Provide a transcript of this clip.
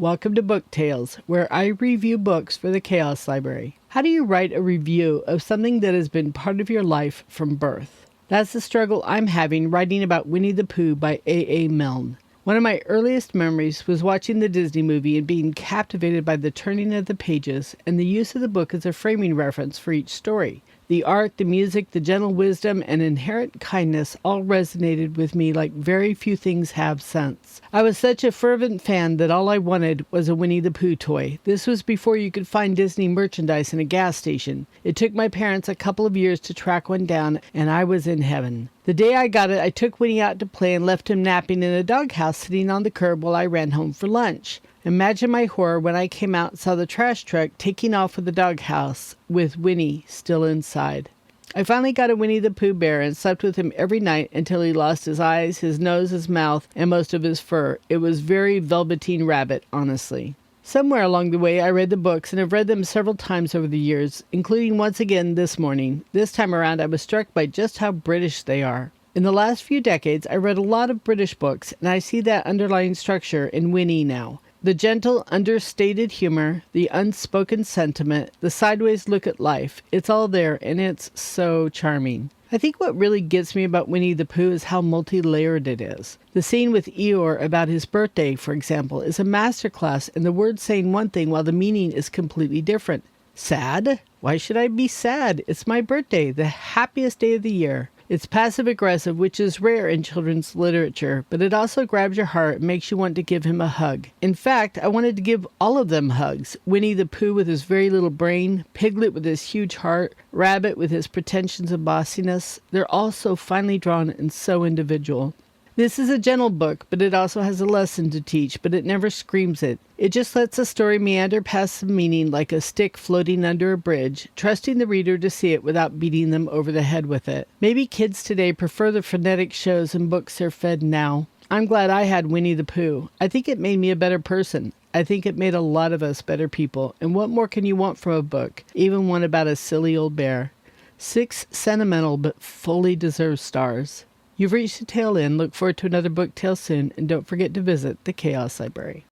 Welcome to Book Tales, where I review books for the Chaos Library. How do you write a review of something that has been part of your life from birth? That's the struggle I'm having writing about Winnie the Pooh by A. Milne. One of my earliest memories was watching the Disney movie and being captivated by the turning of the pages and the use of the book as a framing reference for each story. The art, the music, the gentle wisdom, and inherent kindness all resonated with me like very few things have since. I was such a fervent fan that all I wanted was a Winnie the Pooh toy. This was before you could find Disney merchandise in a gas station. It took my parents a couple of years to track one down, and I was in heaven. The day I got it, I took Winnie out to play and left him napping in a doghouse sitting on the curb while I ran home for lunch. Imagine my horror when I came out and saw the trash truck taking off with the doghouse with Winnie still inside. I finally got a Winnie the Pooh bear and slept with him every night until he lost his eyes, his nose, his mouth, and most of his fur. It was very Velveteen Rabbit, honestly. Somewhere along the way, I read the books and have read them several times over the years, including once again this morning. This time around, I was struck by just how British they are. In the last few decades, I read a lot of British books, and I see that underlying structure in Winnie now. The gentle, understated humor, the unspoken sentiment, the sideways look at life, it's all there, and it's so charming. I think what really gets me about Winnie the Pooh is how multi-layered it is. The scene with Eeyore about his birthday, for example, is a masterclass in the words saying one thing while the meaning is completely different. Sad? Why should I be sad? It's my birthday, the happiest day of the year. It's passive-aggressive, which is rare in children's literature, but it also grabs your heart and makes you want to give him a hug. In fact, I wanted to give all of them hugs. Winnie the Pooh with his very little brain, Piglet with his huge heart, Rabbit with his pretensions and bossiness. They're all so finely drawn and so individual. This is a gentle book, but it also has a lesson to teach, but it never screams it. It just lets the story meander past some meaning like a stick floating under a bridge, trusting the reader to see it without beating them over the head with it. Maybe kids today prefer the frenetic shows and books they're fed now. I'm glad I had Winnie the Pooh. I think it made me a better person. I think it made a lot of us better people. And what more can you want from a book, even one about a silly old bear? 6 sentimental but fully deserved stars. You've reached the tail end. Look forward to another book tale soon, and don't forget to visit the Chaos Library.